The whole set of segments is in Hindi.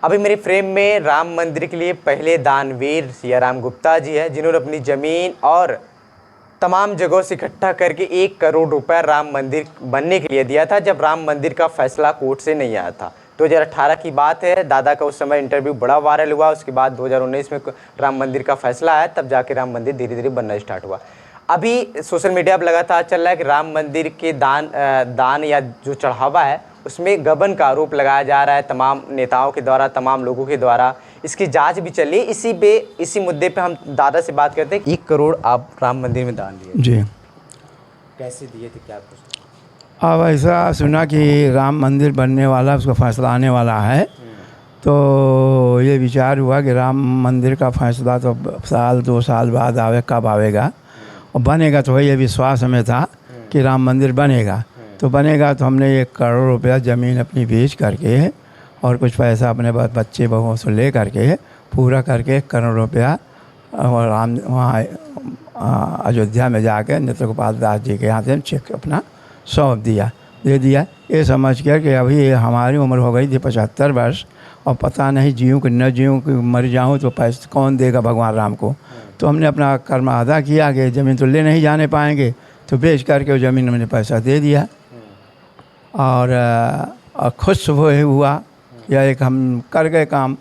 अभी मेरे फ्रेम में राम मंदिर के लिए पहले दानवीर सियाराम गुप्ता जी है, जिन्होंने अपनी ज़मीन और तमाम जगहों से इकट्ठा करके 1 करोड़ रुपए राम मंदिर बनने के लिए दिया था, जब राम मंदिर का फैसला कोर्ट से नहीं आया था। 2018 की बात है। दादा का उस समय इंटरव्यू बड़ा वायरल हुआ। उसके बाद 2019 में राम मंदिर का फैसला आया, तब जाके राम मंदिर धीरे धीरे बनना स्टार्ट हुआ। अभी सोशल मीडिया पर लगातार चल रहा है कि राम मंदिर के दान या जो चढ़ावा है उसमें गबन का आरोप लगाया जा रहा है तमाम नेताओं के द्वारा, तमाम लोगों के द्वारा। इसकी जांच भी चली। इसी मुद्दे पे हम दादा से बात करते हैं। 1 करोड़ आप राम मंदिर में दान दिए जी। कैसे दिए थे, क्या कुछ? अब ऐसा सुना कि राम मंदिर बनने वाला, उसका फैसला आने वाला है, तो ये विचार हुआ कि राम मंदिर का फैसला तो साल 2 साल बाद कब आवेगा, और बनेगा तो ये विश्वास हमें था कि राम मंदिर बनेगा। तो बनेगा तो हमने 1 करोड़ रुपया ज़मीन अपनी बेच करके और कुछ पैसा अपने बच्चे बहुओं से ले करके पूरा करके 1 करोड़ रुपया और राम वहाँ अयोध्या में जाकर नृत्य गोपाल दास जी के यहाँ से चेक अपना सौंप दे दिया। ये समझ कर कि अभी हमारी उम्र हो गई थी 75 वर्ष, और पता नहीं जीऊँ कि न जीऊँ कि मर जाऊँ तो पैसे कौन देगा भगवान राम को। तो हमने अपना कर्म अदा किया कि ज़मीन तो ले नहीं जाने पाएंगे, तो बेच करके वो ज़मीन हमने पैसा दे दिया। और खुश हुआ या एक हम कर गए काम,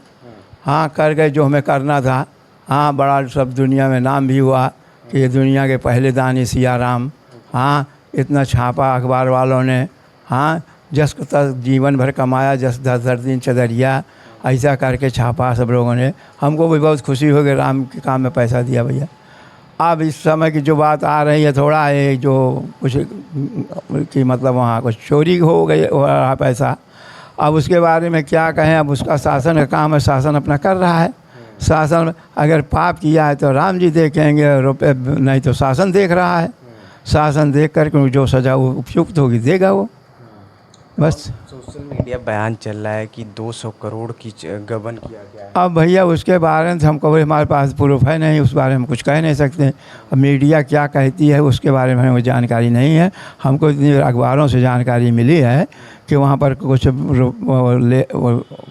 हाँ कर गए जो हमें करना था। हाँ, बड़ा सब दुनिया में नाम भी हुआ कि ये दुनिया के पहले दानी सियाराम। हाँ, इतना छापा अखबार वालों ने। हाँ, जस तक जीवन भर कमाया, जस 10 दिन चदरिया, ऐसा करके छापा सब लोगों ने। हमको भी बहुत खुशी हो गई, राम के काम में पैसा दिया भैया। अब इस समय की जो बात आ रही है, थोड़ा है जो कुछ कि मतलब वहाँ कुछ चोरी हो रहा है पैसा। अब उसके बारे में क्या कहें, अब उसका शासन का काम है, शासन अपना कर रहा है। शासन अगर पाप किया है तो राम जी देखेंगे, रुपये नहीं तो शासन देख रहा है। शासन देख करके जो सज़ा वो उपयुक्त होगी देगा वो, बस। सोशल मीडिया बयान चल रहा है कि 200 करोड़ की गबन किया गया है। अब भैया उसके बारे में हमको हमारे पास प्रूफ है नहीं, उस बारे में कुछ कह नहीं सकते। अब मीडिया क्या कहती है उसके बारे में हमें जानकारी नहीं है। हमको इतनी अखबारों से जानकारी मिली है कि वहाँ पर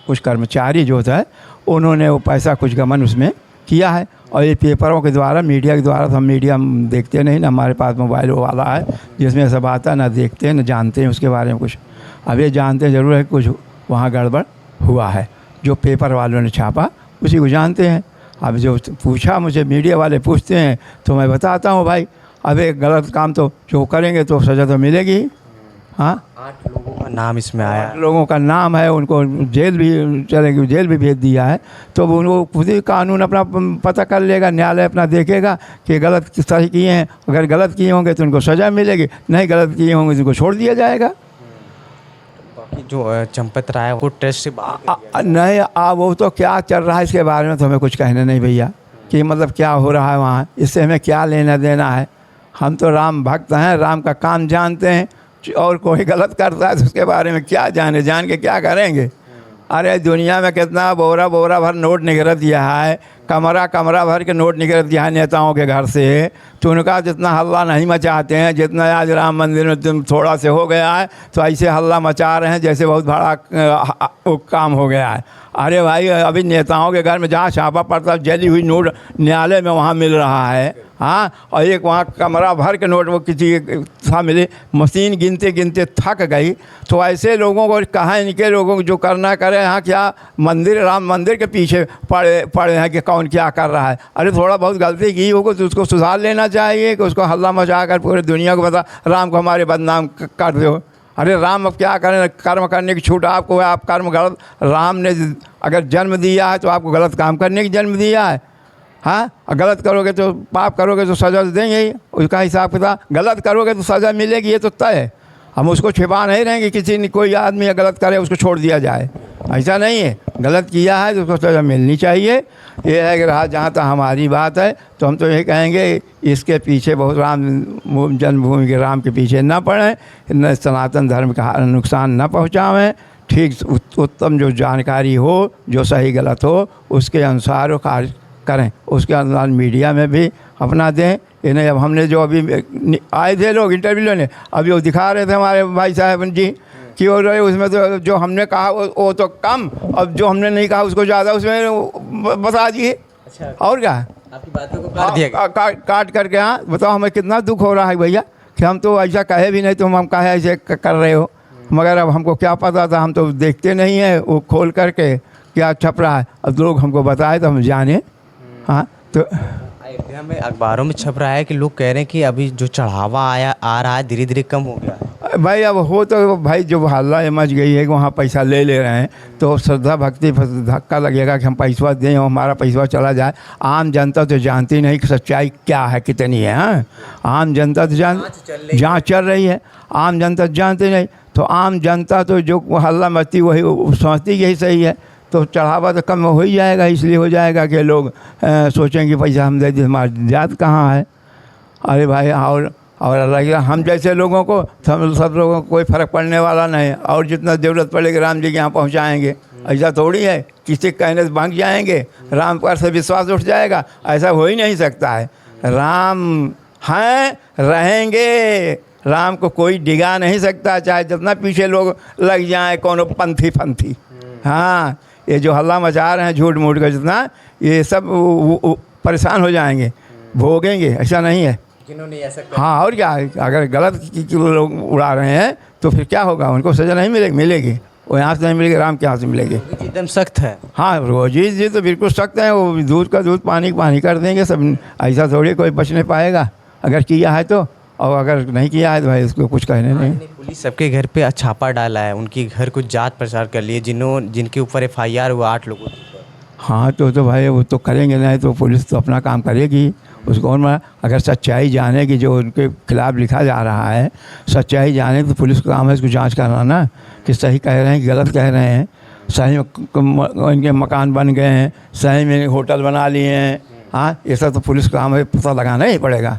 कुछ कर्मचारी जो होता है उन्होंने वो पैसा कुछ गबन उसमें किया है। और ये पेपरों के द्वारा, मीडिया के द्वारा, तो हम मीडिया देखते नहीं ना, हमारे पास मोबाइल वाला है जिसमें सब आता, ना देखते हैं ना जानते हैं उसके बारे में कुछ। अब ये जानते ज़रूर है कि कुछ वहाँ गड़बड़ हुआ है, जो पेपर वालों ने छापा उसी को जानते हैं। अब जो पूछा मुझे, मीडिया वाले पूछते हैं तो मैं बताता हूँ भाई। अब एक गलत काम तो जो करेंगे तो सज़ा तो मिलेगी। हाँ, 8 लोगों का नाम इसमें आया। 8 लोगों का नाम है, उनको जेल भी चलेगी, जेल भी भेज दिया है। तो उनको खुद ही कानून अपना पता कर लेगा, न्यायालय अपना देखेगा कि गलत सही किए हैं। अगर गलत किए होंगे तो उनको सज़ा मिलेगी, नहीं गलत किए होंगे तो उनको छोड़ दिया जाएगा। बाकी जो चंपत राय है वो टेस्ट से नहीं, वो तो क्या चल रहा है इसके बारे में तो हमें कुछ कहना नहीं भैया, कि मतलब क्या हो रहा है वहाँ, इससे हमें क्या लेना देना है। हम तो राम भक्त हैं, राम का काम जानते हैं। और कोई गलत करता है तो उसके बारे में क्या जान के क्या करेंगे। अरे दुनिया में कितना बोरा भर नोट निकल दिया है, कमरा भर के नोट निकल दिया है नेताओं के घर से। तो उनका जितना हल्ला नहीं मचाते हैं जितना आज राम मंदिर में तुम थोड़ा से हो गया है, तो ऐसे हल्ला मचा रहे हैं जैसे बहुत बड़ा काम हो गया है। अरे भाई, अभी नेताओं के घर में जहाँ छापा पड़ता है, जली हुई नोट न्यायालय में वहाँ मिल रहा है। हाँ, और एक वहाँ कमरा भर के नोट वो किसी था मिले, मशीन गिनते थक गई। तो ऐसे लोगों को कहाँ, इनके लोगों को जो करना करे। यहाँ क्या राम मंदिर के पीछे पड़े हैं कि कौन क्या कर रहा है। अरे थोड़ा बहुत गलती की होगी तो उसको सुधार लेना चाहिए, कि उसको हल्ला मचा कर पूरे दुनिया को बता राम को हमारे बदनाम कर दो। अरे राम अब क्या करें, कर्म करने की छूट आपको है। आप कर्म गलत, राम ने अगर जन्म दिया है तो आपको गलत काम करने की जन्म दिया है। हाँ, गलत करोगे तो, पाप करोगे तो सज़ा देंगे ही, उसका हिसाब किताब। गलत करोगे तो सज़ा मिलेगी, ये तो तय है। हम उसको छिपा नहीं रहेंगे, किसी ने कोई आदमी या गलत करे उसको छोड़ दिया जाए, ऐसा नहीं है। गलत किया है तो उसको सज़ा मिलनी चाहिए। ये है कि रहा जहाँ तक हमारी बात है, तो हम तो ये कहेंगे इसके पीछे बहुत राम जन्मभूमि के राम के पीछे न पड़ें, न सनातन धर्म का नुकसान न पहुँचावें। ठीक उत्तम जो जानकारी हो, जो सही गलत हो, उसके अनुसार वो कार्य करें, उसके अनुसार मीडिया में भी अपना दें। इन्हें अब हमने जो अभी आए थे लोग इंटरव्यू लेने, अभी वो दिखा रहे थे हमारे भाई साहब जी कि हो रहे उसमें तो जो हमने कहा वो तो कम, अब जो हमने नहीं कहा उसको ज़्यादा उसमें बता दिए। अच्छा, और क्या, आपकी बातों को काट दिया गया। काट करके। हाँ बताओ हमें कितना दुख हो रहा है भैया कि हम तो ऐसा कहे भी नहीं, तुम हम कहे ऐसे कर रहे हो, मगर अब हमको क्या पता था, हम तो देखते नहीं है वो खोल करके क्या छप रहा है, अब लोग हमको बताए तो हम जाने। हाँ तो अयोध्या में अखबारों में छप रहा है कि लोग कह रहे हैं कि अभी जो चढ़ावा आ रहा है धीरे धीरे कम हो गया है। भाई अब हो तो भाई जो हल्ला मच गई है कि वहाँ पैसा ले रहे हैं तो श्रद्धा भक्ति धक्का लगेगा कि हम पैसा दें और हमारा पैसा चला जाए। आम जनता तो जानती नहीं कि सच्चाई क्या है कितनी है। हाँ आम जनता तो जाँच चल रही है, आम जनता जानती नहीं, तो आम जनता तो जो हल्ला मचती वही समझती यही सही है, तो चढ़ावा तो कम हो ही जाएगा। इसलिए हो जाएगा कि लोग सोचेंगे पैसा हम दे दें, हमारी जात कहाँ है। अरे भाई और अलग हम जैसे लोगों को सब लोगों को कोई फ़र्क पड़ने वाला नहीं है, और जितना ज़रूरत पड़ेगी राम जी के यहाँ पहुँचाएँगे। ऐसा थोड़ी है किसी कहने से भाग जाएंगे, राम पर से विश्वास उठ जाएगा, ऐसा हो ही नहीं सकता है। राम हैं रहेंगे, राम को कोई डिगा नहीं सकता, चाहे जितना पीछे लोग लग जाएं कोनो पंथी। हाँ ये जो हल्ला मचा रहे हैं झूठ मूठ का जितना, ये सब परेशान हो जाएंगे, भोगेंगे, ऐसा नहीं है। जिन्होंने ऐसा हाँ और क्या, अगर गलत लोग उड़ा रहे हैं तो फिर क्या होगा, उनको सज़ा नहीं मिलेगी, वो यहाँ से नहीं मिलेगी, राम के यहाँ से मिलेगी। एकदम सख्त है। हाँ रोजी जी तो बिल्कुल सख्त है, वो दूध का दूध पानी पानी कर देंगे सब, ऐसा थोड़ी कोई बच नहीं पाएगा अगर किया है तो, और अगर नहीं किया है तो भाई उसको कुछ कहने नहीं। पुलिस सबके घर पे छापा डाला है, उनके घर कुछ जांच प्रचार कर लिए, जिनके ऊपर FIR हुआ 8 लोगों के ऊपर। हाँ तो भाई वो तो करेंगे नहीं तो पुलिस तो अपना काम करेगी, उसको अगर सच्चाई जाने की जो उनके खिलाफ़ लिखा जा रहा है, सच्चाई जाने तो पुलिस का काम है इसको जांच करना ना, कि सही कह रहे हैं कि गलत कह रहे हैं। सही में इनके मकान बन गए हैं, सही में होटल बना लिए हैं। हाँ ये सब तो पुलिस का काम है, पता लगाना ही पड़ेगा।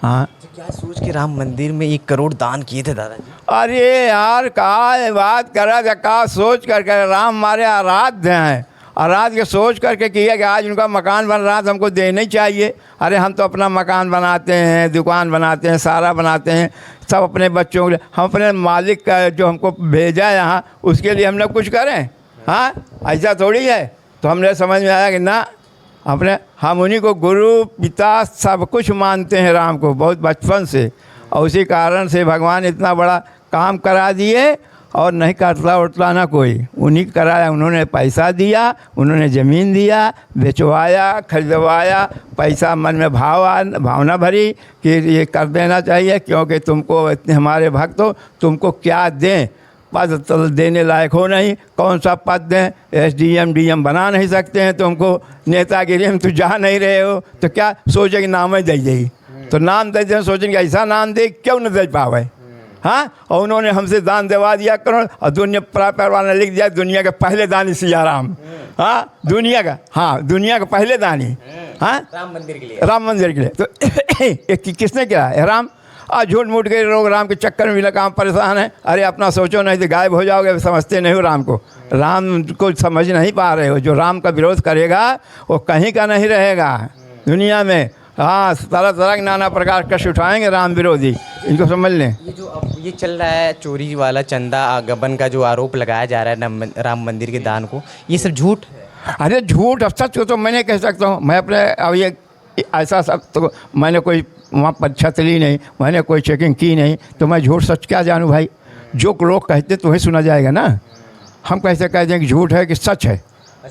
हाँ तो क्या सोच के राम मंदिर में 1 करोड़ दान किए थे दादाजी? अरे यार का बात करा था, का सोच करके राम हमारे आराध्य हैं, आराध्य के सोच करके किया कि आज उनका मकान बन रहा था हमको देना ही चाहिए। अरे हम तो अपना मकान बनाते हैं, दुकान बनाते हैं, सारा बनाते हैं, सब अपने बच्चों के लिए, हम अपने मालिक का जो हमको भेजा यहाँ उसके लिए हम लोग कुछ करें। हाँ ऐसा थोड़ी है, तो हमने समझ में आया कि ना अपने हम उन्हीं को गुरु पिता सब कुछ मानते हैं, राम को बहुत बचपन से, और उसी कारण से भगवान इतना बड़ा काम करा दिए और नहीं करता उठता ना कोई, उन्हीं कराया। उन्होंने पैसा दिया, उन्होंने ज़मीन दिया, बेचवाया, खरीदवाया, पैसा मन में भावना भरी कि ये कर देना चाहिए क्योंकि तुमको इतने हमारे भक्त हो, तुमको क्या दें, पद तो देने लायक हो नहीं, कौन सा पद दें, SDM DM बना नहीं सकते हैं तुमको, नेतागिरी में तुम जा नहीं रहे हो, तो क्या सोचेंगे नाम ही दे जाइए, तो नाम दे दें, सोचेंगे ऐसा नाम दे क्यों न दे पावे। हाँ और उन्होंने हमसे दान दिलवा दिया करोड़, और दुनिया परवान ने लिख दिया दुनिया के पहले दानी सिया राम। हाँ दुनिया का, हाँ दुनिया का पहले दानी। हाँ राम मंदिर के लिए, राम मंदिर के लिए तो किसने किया है? राम। आज झूठ मूठ के लोग राम के चक्कर में भी काम परेशान है। अरे अपना सोचो नहीं तो गायब हो जाओगे, समझते नहीं हो राम को, राम को समझ नहीं पा रहे हो। जो राम का विरोध करेगा वो कहीं का नहीं रहेगा दुनिया में। हाँ तरह तरह के नाना प्रकार कष्ट उठाएंगे राम विरोधी, इनको समझ लें। ये जो अब ये चल रहा है चोरी वाला चंदा गबन का जो आरोप लगाया जा रहा है राम मंदिर के दान को, ये सब झूठ है। अरे झूठ अब सच को तो मैं नहीं कह सकता हूँ, मैं अपने अब ये ऐसा सब तो मैंने कोई वहाँ पर छत ली नहीं, मैंने कोई चेकिंग की नहीं, तो मैं झूठ सच क्या जानूँ भाई। जो लोग कहते तो वही सुना जाएगा ना, हम कैसे कह दें कि झूठ है कि सच है,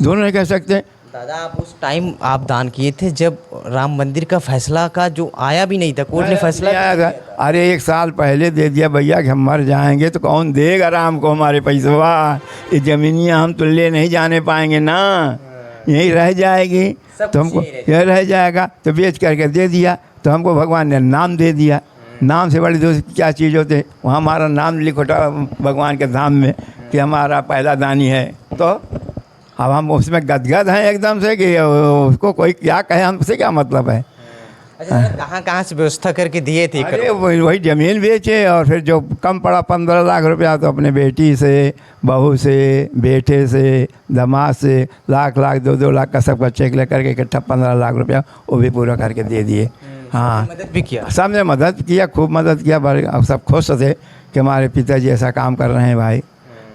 दोनों नहीं कह सकते। दादा आप उस टाइम आप दान किए थे जब राम मंदिर का फैसला का जो आया भी नहीं था, कोर्ट ने फैसला आया था। अरे 1 साल पहले दे दिया भैया कि हम मर जाएंगे तो कौन देगा राम को हमारे पैसा, ये ज़मीनियाँ हम तो ले नहीं जाने पाएंगे ना, यहीं रह जाएगी, तो हमको यह रह जाएगा, तो बेच करके दे दिया, तो हमको भगवान ने नाम दे दिया। नाम से बड़ी दोस्त क्या चीज़ होते, वहाँ हमारा नाम लिखोटा भगवान के धाम में कि हमारा पहला दानी है, तो अब हम उसमें गदगद हैं एकदम से कि उसको कोई क्या कहे, हमसे क्या मतलब है। अच्छा कहाँ से व्यवस्था करके दिए थे? अरे वही ज़मीन बेचे और फिर जो कम पड़ा 15 लाख रुपया तो अपने बेटी से, बहू से, बेटे से, दामाद से लाख 2 लाख का सबका चेक लेकर के इकट्ठा 15 लाख रुपया वो भी पूरा करके दे दिए। हाँ मदद भी किया, सबने मदद किया, खूब मदद किया, सब खुश थे कि हमारे पिताजी ऐसा काम कर रहे हैं भाई।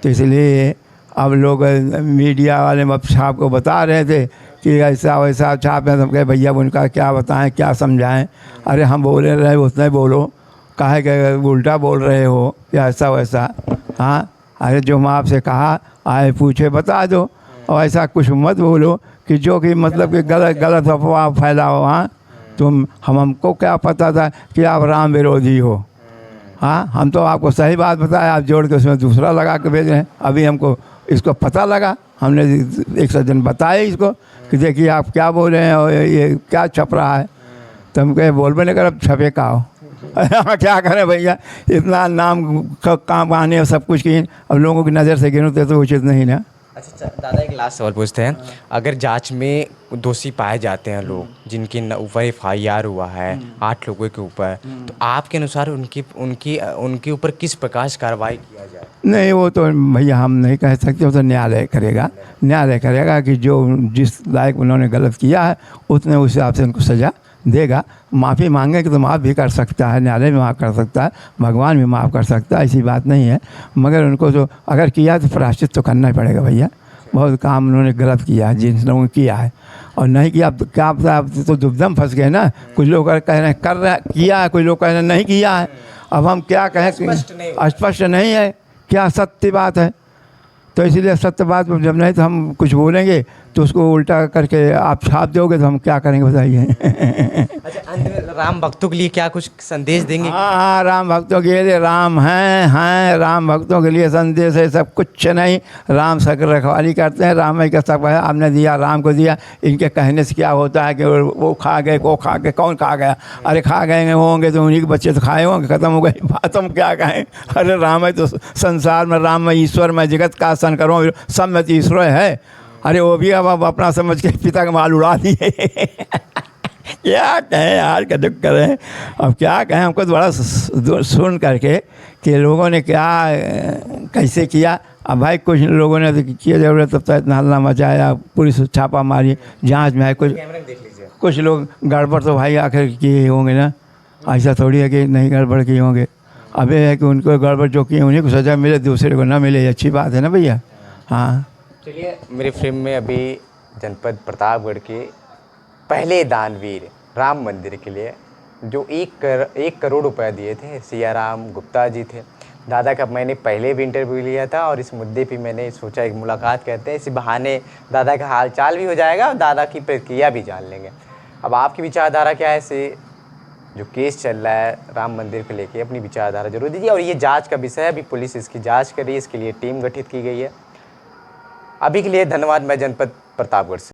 तो इसलिए अब लोग मीडिया वाले अब साहब को बता रहे थे कि ऐसा वैसा छाप है। तो हम कहे भैया उनका क्या बताएं, क्या समझाएं। अरे हम बोले रहे उतना ही बोलो, काहे के उल्टा बोल रहे हो या ऐसा वैसा। हाँ, अरे जो मैं आपसे कहा आए पूछे बता दो, और ऐसा कुछ मत बोलो कि जो कि मतलब कि गलत गलत अफवाह फैलाओ। हाँ, तुम हमको क्या पता था कि आप राम विरोधी हो। हाँ, हम तो आपको सही बात बताया, आप जोड़ के उसमें दूसरा लगा के भेज रहे हैं। अभी हमको इसको पता लगा, हमने एक सज्जन बताए इसको कि देखिए आप क्या बोल रहे हैं और ये क्या छप रहा है। तो हम कहे बोल भी नहीं कर, अब छपे का हो। क्या करें भैया, इतना नाम काम आने और सब कुछ की, अब लोगों की नज़र से गिनते तो उचित नहीं ना। अच्छा दादा, एक लास्ट सवाल पूछते हैं। अगर जांच में दोषी पाए जाते हैं लोग जिनके ऊपर FIR हुआ है 8 लोगों के ऊपर, तो आपके अनुसार उनके ऊपर किस प्रकार से कार्रवाई किया जाए? नहीं, वो तो भैया हम नहीं कह सकते, वो तो न्यायालय करेगा। न्यायालय करेगा कि जो जिस लायक उन्होंने गलत किया है उतने उस हिसाब से उनको सज़ा देगा। माफ़ी मांगे कि तो माफ़ भी कर सकता है, न्यायालय भी माफ़ कर सकता है, भगवान भी माफ़ कर सकता है, ऐसी बात नहीं है। मगर उनको जो अगर किया तो प्रायश्चित तो करना ही पड़ेगा भैया। बहुत काम उन्होंने गलत किया है जिन लोगों ने किया है, और नहीं किया तो क्या पता, आप तो दुबदम फंस गए ना। कुछ लोग कह रहे हैं कर रहे किया है, कुछ लोग कह रहे हैं नहीं किया है। अब हम क्या कहें, स्पष्ट नहीं है क्या सत्य बात है। तो इसीलिए सत्य बात जब नहीं तो हम कुछ बोलेंगे तो उसको उल्टा करके आप छाप दोगे तो हम क्या करेंगे बताइए। अच्छा, अंत में राम भक्तों के लिए क्या कुछ संदेश देंगे? हाँ, राम भक्तों के लिए राम हैं राम भक्तों के लिए संदेश है, सब कुछ नहीं। राम सक रखवाली करते हैं, राम ही का सब है। आपने दिया, राम को दिया। इनके कहने से क्या होता है कि वो खा गए, को खा गए, कौन खा गया? अरे खा गए होंगे तो उन्हीं के बच्चे तो खाए होंगे, ख़त्म हो गई बात। हम क्या कहें, अरे राम है तो संसार में, राम में ईश्वर में, जगत का आसन करो, सब में तो ईश्वर है। अरे वो भी अब अपना समझ के पिता का माल उड़ा दिए। क्या कहें यार, का दुख करें, अब क्या कहें। हमको तो बड़ा सुन करके कि लोगों ने क्या कैसे किया। अब भाई कुछ लोगों ने तो किया जरूरत, तब तक इतना हल्ला मचाया, पुलिस छापा मारी, जांच में है। कुछ लोग गड़बड़ तो भाई आखिर किए होंगे ना, ऐसा थोड़ी है कि नहीं गड़बड़ किए होंगे। अब ये है कि उनको गड़बड़ जो किए उन्हीं को सज़ा मिले, दूसरे को ना मिले, अच्छी बात है ना भैया। हाँ, चलिए, मेरी फिल्म में अभी जनपद प्रतापगढ़ के पहले दानवीर राम मंदिर के लिए जो 1 करोड़ रुपए दिए थे सियाराम गुप्ता जी थे। दादा का मैंने पहले भी इंटरव्यू लिया था और इस मुद्दे पे मैंने सोचा एक मुलाकात करते हैं, इसी बहाने दादा का हाल चाल भी हो जाएगा और दादा की प्रतिक्रिया भी जान लेंगे। अब आपकी विचारधारा क्या है, इसे जो केस चल रहा है राम मंदिर को लेके, अपनी विचारधारा जरूर दीजिए। और ये जांच का विषय है, अभी पुलिस इसकी जांच कर रही है, इसके लिए टीम गठित की गई है। अभी के लिए धन्यवाद। मैं जनपद प्रतापगढ़ से।